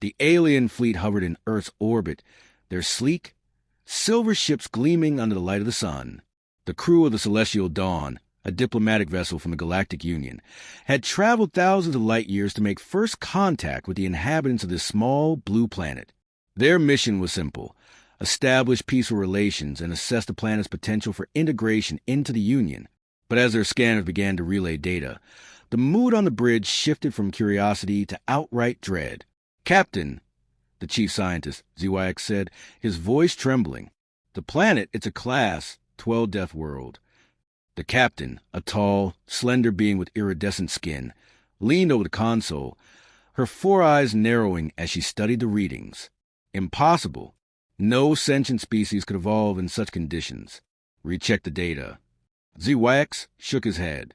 The alien fleet hovered in Earth's orbit, their sleek, silver ships gleaming under the light of the sun. The crew of the Celestial Dawn, a diplomatic vessel from the Galactic Union, had traveled thousands of light years to make first contact with the inhabitants of this small blue planet. Their mission was simple: establish peaceful relations and assess the planet's potential for integration into the Union. But as their scanners began to relay data, the mood on the bridge shifted from curiosity to outright dread. "Captain," the chief scientist, ZYX said, his voice trembling. "The planet, it's a class 12 DeathWorld." The captain, a tall, slender being with iridescent skin, leaned over the console, her four eyes narrowing as she studied the readings. Impossible. No sentient species could evolve in such conditions. Recheck the data. ZYX shook his head.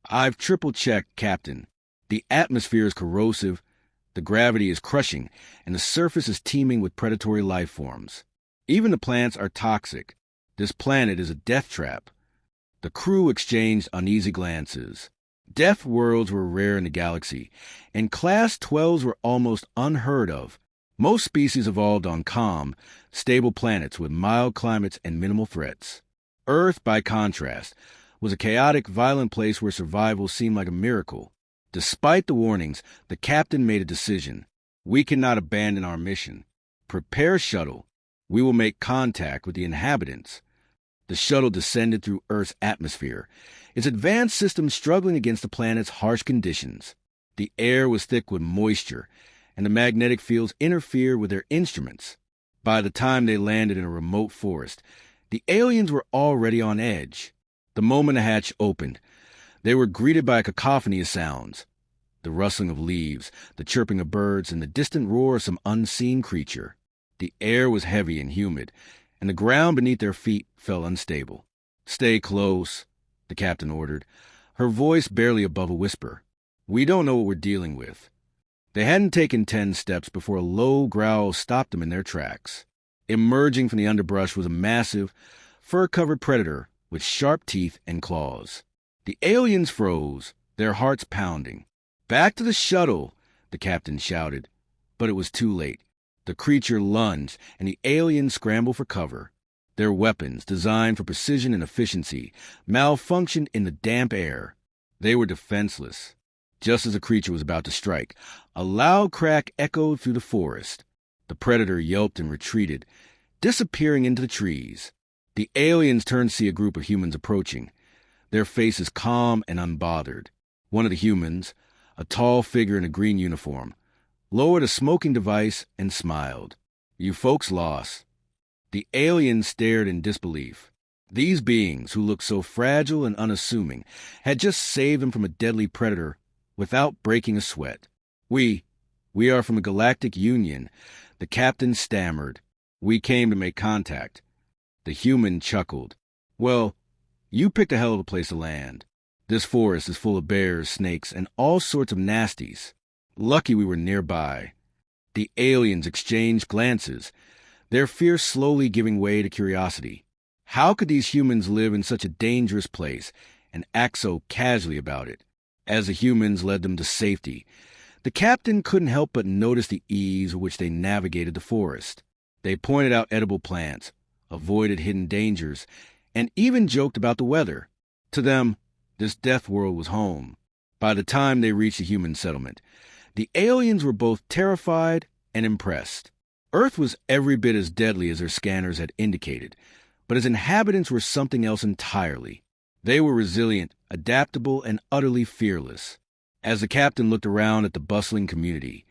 "I've triple-checked, Captain. The atmosphere is corrosive, the gravity is crushing, and the surface is teeming with predatory life forms. Even the plants are toxic. This planet is a death trap." The crew exchanged uneasy glances. Death worlds were rare in the galaxy, and Class 12s were almost unheard of. Most species evolved on calm, stable planets with mild climates and minimal threats. Earth, by contrast, was a chaotic, violent place where survival seemed like a miracle. Despite the warnings, the captain made a decision. "We cannot abandon our mission. Prepare shuttle. We will make contact with the inhabitants." The shuttle descended through Earth's atmosphere, its advanced system struggling against the planet's harsh conditions. The air was thick with moisture, and the magnetic fields interfered with their instruments. By the time they landed in a remote forest, the aliens were already on edge. The moment the hatch opened, they were greeted by a cacophony of sounds: the rustling of leaves, the chirping of birds, and the distant roar of some unseen creature. The air was heavy and humid, and the ground beneath their feet felt unstable. "Stay close," the captain ordered, her voice barely above a whisper. "We don't know what we're dealing with." They hadn't taken 10 steps before a low growl stopped them in their tracks. Emerging from the underbrush was a massive, fur-covered predator with sharp teeth and claws. The aliens froze, their hearts pounding. "Back to the shuttle," the captain shouted. But it was too late. The creature lunged, and the aliens scrambled for cover. Their weapons, designed for precision and efficiency, malfunctioned in the damp air. They were defenseless. Just as the creature was about to strike, a loud crack echoed through the forest. The predator yelped and retreated, disappearing into the trees. The aliens turned to see a group of humans approaching, their faces calm and unbothered. One of the humans, a tall figure in a green uniform, lowered a smoking device and smiled. "You folks lost." The aliens stared in disbelief. These beings, who looked so fragile and unassuming, had just saved them from a deadly predator without breaking a sweat. We are from the Galactic Union," the captain stammered. "We came to make contact." The human chuckled. "Well, you picked a hell of a place to land. This forest is full of bears, snakes, and all sorts of nasties. Lucky we were nearby." The aliens exchanged glances, their fear slowly giving way to curiosity. How could these humans live in such a dangerous place and act so casually about it? As the humans led them to safety, the captain couldn't help but notice the ease with which they navigated the forest. They pointed out edible plants, avoided hidden dangers, and even joked about the weather. To them, this death world was home. By the time they reached the human settlement, the aliens were both terrified and impressed. Earth was every bit as deadly as their scanners had indicated, but its inhabitants were something else entirely. They were resilient, adaptable, and utterly fearless. As the captain looked around at the bustling community,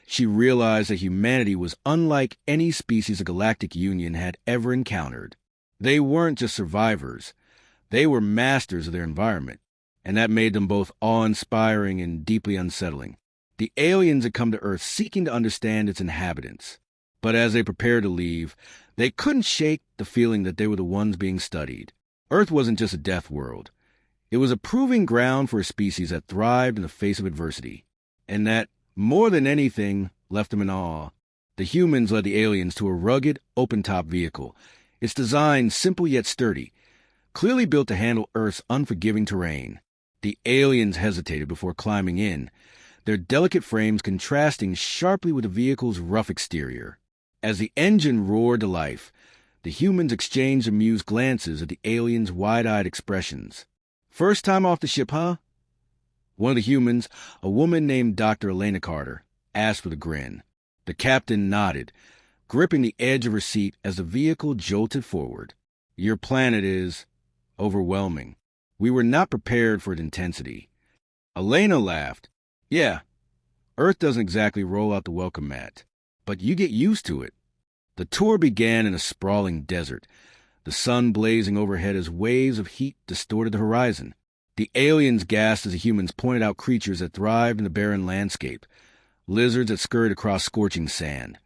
she realized that humanity was unlike any species the Galactic Union had ever encountered. They weren't just survivors. They were masters of their environment, and that made them both awe-inspiring and deeply unsettling. The aliens had come to Earth seeking to understand its inhabitants. But as they prepared to leave, they couldn't shake the feeling that they were the ones being studied. Earth wasn't just a death world. It was a proving ground for a species that thrived in the face of adversity, and that, more than anything, left them in awe. The humans led the aliens to a rugged, open-top vehicle, its design simple yet sturdy, clearly built to handle Earth's unforgiving terrain. The aliens hesitated before climbing in, their delicate frames contrasting sharply with the vehicle's rough exterior. As the engine roared to life, the humans exchanged amused glances at the aliens' wide-eyed expressions. "First time off the ship, huh?" One of the humans, a woman named Dr. Elena Carter, asked with a grin. The captain nodded, gripping the edge of her seat as the vehicle jolted forward. "Your planet is overwhelming. We were not prepared for its intensity." Elena laughed. "Yeah, Earth doesn't exactly roll out the welcome mat, but you get used to it." The tour began in a sprawling desert, the sun blazing overhead as waves of heat distorted the horizon. The aliens gasped as the humans pointed out creatures that thrived in the barren landscape, lizards that scurried across scorching sand,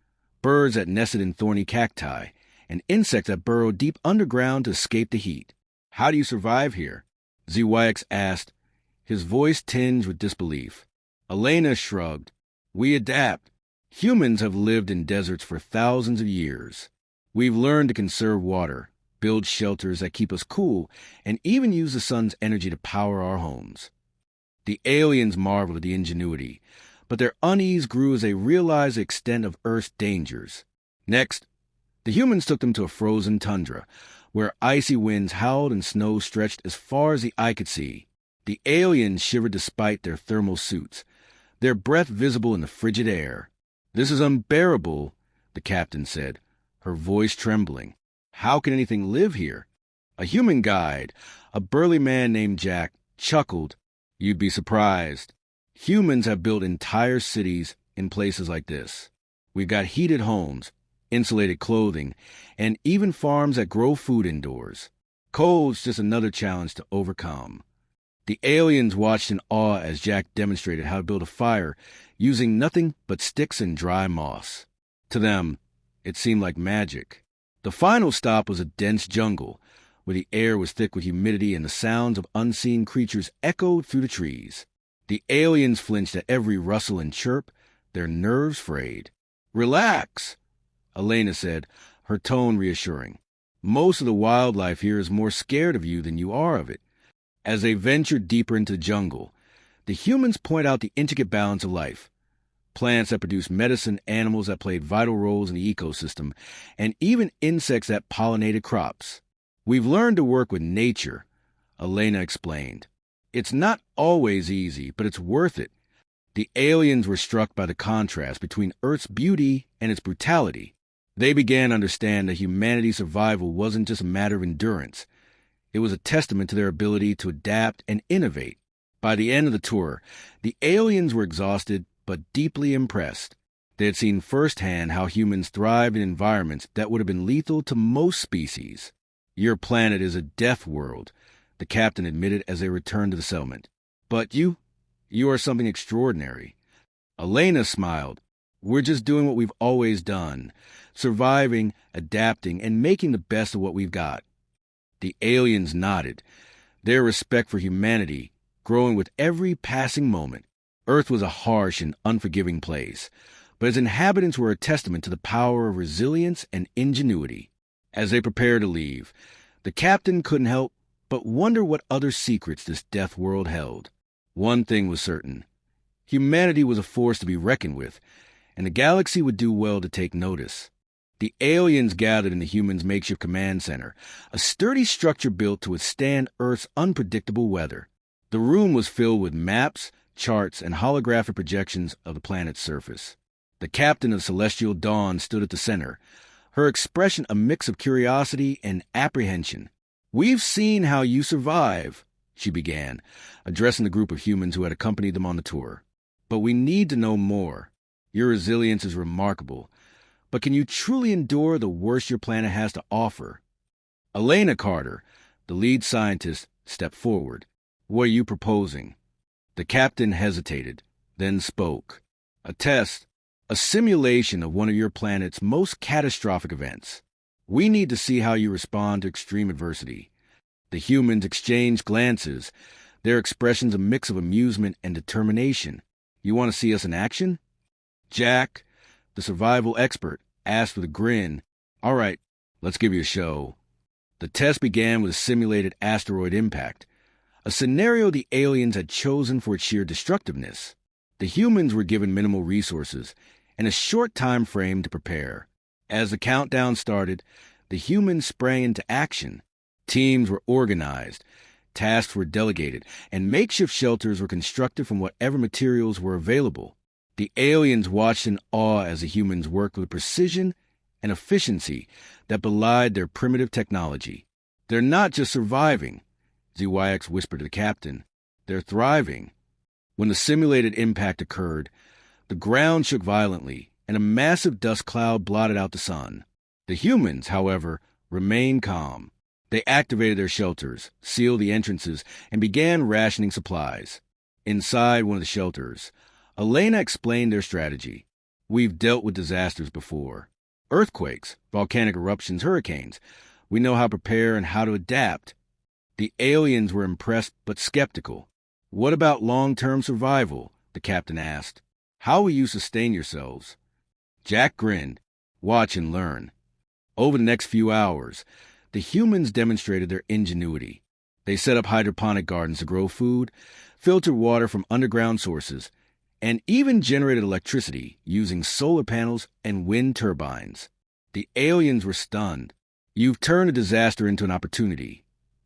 birds that nested in thorny cacti, and insects that burrowed deep underground to escape the heat. "How do you survive here?" ZYX asked, his voice tinged with disbelief. Elena shrugged. "We adapt. Humans have lived in deserts for thousands of years. We've learned to conserve water, build shelters that keep us cool, and even use the sun's energy to power our homes." The aliens marveled at the ingenuity, but their unease grew as they realized the extent of Earth's dangers. Next, the humans took them to a frozen tundra, where icy winds howled and snow stretched as far as the eye could see. The aliens shivered despite their thermal suits, their breath visible in the frigid air. "This is unbearable," the captain said, her voice trembling. "How can anything live here?" A human guide, a burly man named Jack, chuckled. "You'd be surprised. Humans have built entire cities in places like this. We've got heated homes, insulated clothing, and even farms that grow food indoors. Cold's just another challenge to overcome." The aliens watched in awe as Jack demonstrated how to build a fire using nothing but sticks and dry moss. To them, it seemed like magic. The final stop was a dense jungle, where the air was thick with humidity and the sounds of unseen creatures echoed through the trees. The aliens flinched at every rustle and chirp, their nerves frayed. "Relax," Elena said, her tone reassuring. "Most of the wildlife here is more scared of you than you are of it." As they ventured deeper into the jungle, the humans point out the intricate balance of life. Plants that produce medicine, animals that played vital roles in the ecosystem, and even insects that pollinated crops. "We've learned to work with nature," Elena explained. "It's not always easy, but it's worth it." The aliens were struck by the contrast between Earth's beauty and its brutality. They began to understand that humanity's survival wasn't just a matter of endurance. It was a testament to their ability to adapt and innovate. By the end of the tour, the aliens were exhausted but deeply impressed. They had seen firsthand how humans thrived in environments that would have been lethal to most species. "Your planet is a death world," the captain admitted as they returned to the settlement. "But you are something extraordinary." Elena smiled. "We're just doing what we've always done, surviving, adapting, and making the best of what we've got." The aliens nodded, their respect for humanity growing with every passing moment. Earth was a harsh and unforgiving place, but its inhabitants were a testament to the power of resilience and ingenuity. As they prepared to leave, the captain couldn't help but wonder what other secrets this death world held. One thing was certain: humanity was a force to be reckoned with, and the galaxy would do well to take notice. The aliens gathered in the humans' makeshift command center, a sturdy structure built to withstand Earth's unpredictable weather. The room was filled with maps, charts, and holographic projections of the planet's surface. The captain of Celestial Dawn stood at the center, her expression a mix of curiosity and apprehension. "We've seen how you survive," she began, addressing the group of humans who had accompanied them on the tour. "But we need to know more. Your resilience is remarkable. But can you truly endure the worst your planet has to offer?" Elena Carter, the lead scientist, stepped forward. "What are you proposing?" The captain hesitated, then spoke. "A test, a simulation of one of your planet's most catastrophic events. We need to see how you respond to extreme adversity." The humans exchanged glances, their expressions a mix of amusement and determination. "You want to see us in action?" Jack, the survival expert, asked with a grin. "All right, let's give you a show." The test began with a simulated asteroid impact, a scenario the aliens had chosen for its sheer destructiveness. The humans were given minimal resources and a short time frame to prepare. As the countdown started, the humans sprang into action. Teams were organized, tasks were delegated, and makeshift shelters were constructed from whatever materials were available. The aliens watched in awe as the humans worked with precision and efficiency that belied their primitive technology. "They're not just surviving," ZYX whispered to the captain. "They're thriving." When the simulated impact occurred, the ground shook violently, and a massive dust cloud blotted out the sun. The humans, however, remained calm. They activated their shelters, sealed the entrances, and began rationing supplies. Inside one of the shelters, Elena explained their strategy. "We've dealt with disasters before. Earthquakes, volcanic eruptions, hurricanes. We know how to prepare and how to adapt." The aliens were impressed but skeptical. "What about long-term survival?" the captain asked. "How will you sustain yourselves?" Jack grinned. "Watch and learn." Over the next few hours, the humans demonstrated their ingenuity. They set up hydroponic gardens to grow food, filtered water from underground sources, and even generated electricity using solar panels and wind turbines. The aliens were stunned. "You've turned a disaster into an opportunity,"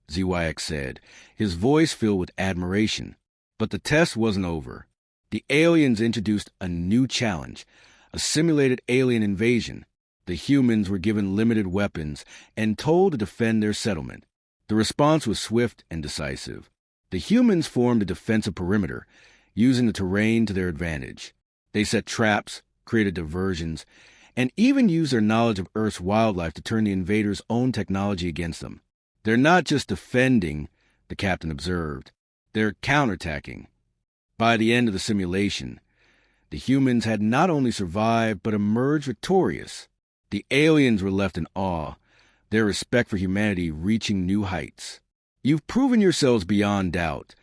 ZYX said, his voice filled with admiration. But the test wasn't over. The aliens introduced a new challenge, a simulated alien invasion. The humans were given limited weapons and told to defend their settlement. The response was swift and decisive. The humans formed a defensive perimeter, using the terrain to their advantage. They set traps, created diversions, and even used their knowledge of Earth's wildlife to turn the invaders' own technology against them. "They're not just defending," the captain observed. "They're counterattacking." By the end of the simulation, the humans had not only survived but emerged victorious. The aliens were left in awe, their respect for humanity reaching new heights. "You've proven yourselves beyond doubt,"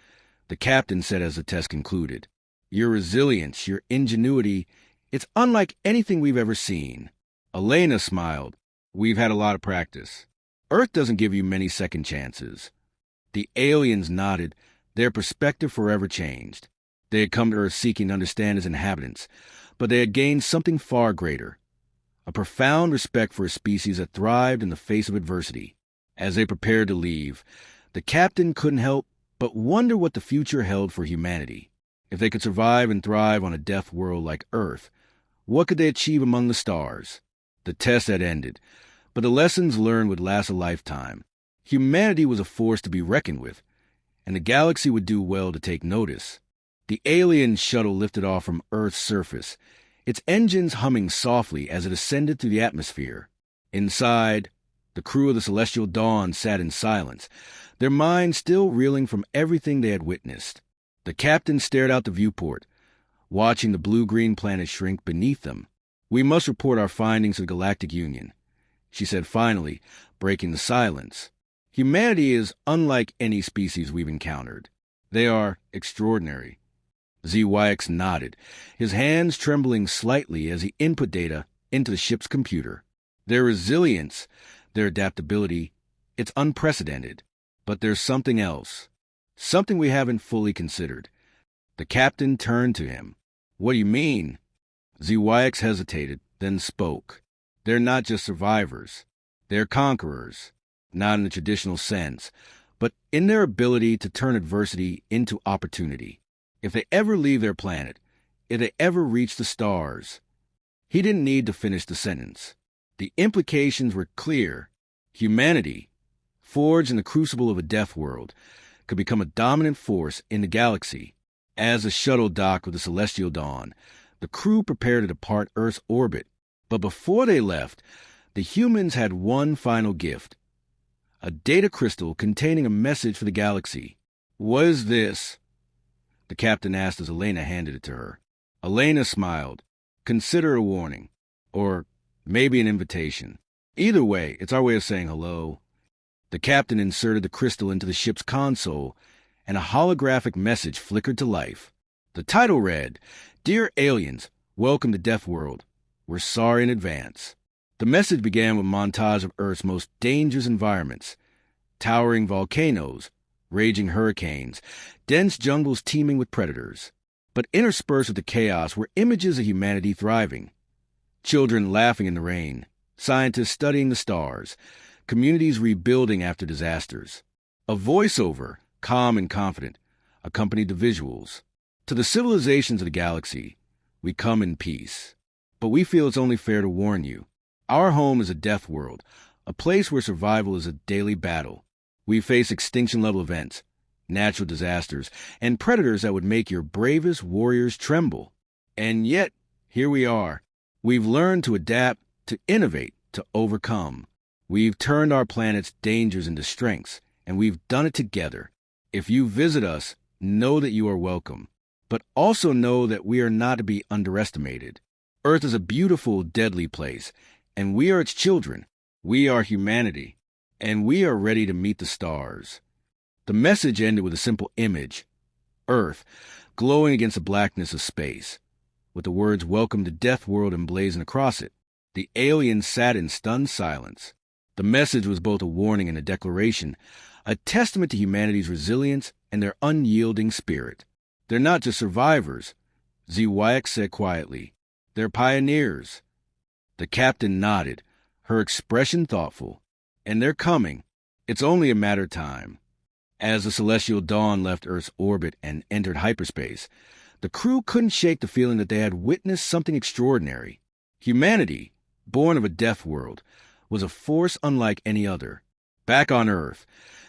the captain said as the test concluded. "Your resilience, your ingenuity, it's unlike anything we've ever seen." Elena smiled. "We've had a lot of practice. Earth doesn't give you many second chances." The aliens nodded, their perspective forever changed. They had come to Earth seeking to understand its inhabitants, but they had gained something far greater, a profound respect for a species that thrived in the face of adversity. As they prepared to leave, the captain couldn't help but wonder what the future held for humanity. If they could survive and thrive on a death world like Earth, what could they achieve among the stars? The test had ended, but the lessons learned would last a lifetime. Humanity was a force to be reckoned with, and the galaxy would do well to take notice. The alien shuttle lifted off from Earth's surface, its engines humming softly as it ascended through the atmosphere. Inside, the crew of the Celestial Dawn sat in silence, their minds still reeling from everything they had witnessed. The captain stared out the viewport, watching the blue-green planet shrink beneath them. "We must report our findings to the Galactic Union," she said finally, breaking the silence. "Humanity is unlike any species we've encountered. They are extraordinary." ZYX nodded, his hands trembling slightly as he input data into the ship's computer. "Their resilience, their adaptability, it's unprecedented. But there's something else, something we haven't fully considered." The captain turned to him. "What do you mean?" ZYX hesitated, then spoke. "They're not just survivors. They're conquerors, not in the traditional sense, but in their ability to turn adversity into opportunity. If they ever leave their planet, if they ever reach the stars." He didn't need to finish the sentence. The implications were clear. Humanity, forged in the crucible of a death world, could become a dominant force in the galaxy. As the shuttle docked with the Celestial Dawn, the crew prepared to depart Earth's orbit. But before they left, the humans had one final gift, a data crystal containing a message for the galaxy. "What is this?" the captain asked as Elena handed it to her. Elena smiled. "Consider it a warning. Or maybe an invitation. Either way, it's our way of saying hello." The captain inserted the crystal into the ship's console, and a holographic message flickered to life. The title read, "Dear aliens, welcome to DeathWorld. We're sorry in advance." The message began with a montage of Earth's most dangerous environments: towering volcanoes, raging hurricanes, dense jungles teeming with predators. But interspersed with the chaos were images of humanity thriving. Children laughing in the rain, scientists studying the stars, communities rebuilding after disasters. A voiceover, calm and confident, accompanied the visuals. To the civilizations of the galaxy, we come in peace. But we feel it's only fair to warn you. Our home is a death world, a place where survival is a daily battle. We face extinction-level events, natural disasters, and predators that would make your bravest warriors tremble. And yet, here we are. We've learned to adapt, to innovate, to overcome. We've turned our planet's dangers into strengths, and we've done it together. If you visit us, know that you are welcome, but also know that we are not to be underestimated. Earth is a beautiful, deadly place, and we are its children. We are humanity, and we are ready to meet the stars. The message ended with a simple image, Earth, glowing against the blackness of space, with the words "Welcome to DeathWorld" emblazoned across it. The aliens sat in stunned silence. The message was both a warning and a declaration, a testament to humanity's resilience and their unyielding spirit. They're not just survivors, ZYX said quietly. They're pioneers. The captain nodded, her expression thoughtful. And they're coming. It's only a matter of time. As the celestial dawn left Earth's orbit and entered hyperspace, the crew couldn't shake the feeling that they had witnessed something extraordinary. Humanity, born of a death world, was a force unlike any other. Back on Earth,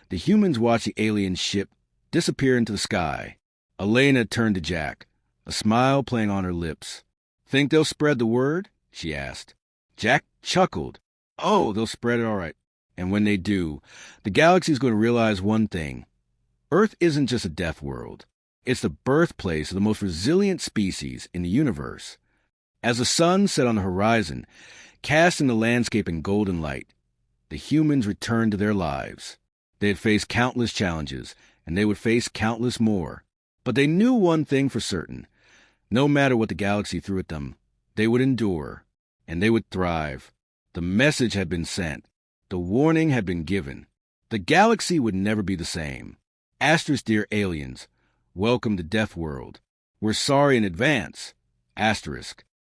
the humans watched the alien ship disappear into the sky. Elena turned to Jack, a smile playing on her lips. "Think they'll spread the word?" she asked. Jack chuckled. "Oh, they'll spread it all right. And when they do, the galaxy's going to realize one thing. Earth isn't just a death world. It's the birthplace of the most resilient species in the universe." As the sun set on the horizon, casting the landscape in golden light, the humans returned to their lives. They had faced countless challenges, and they would face countless more. But they knew one thing for certain. No matter what the galaxy threw at them, they would endure, and they would thrive. The message had been sent. The warning had been given. The galaxy would never be the same. Asterisk, dear aliens, welcome to DeathWorld. We're sorry in advance. Asterisk.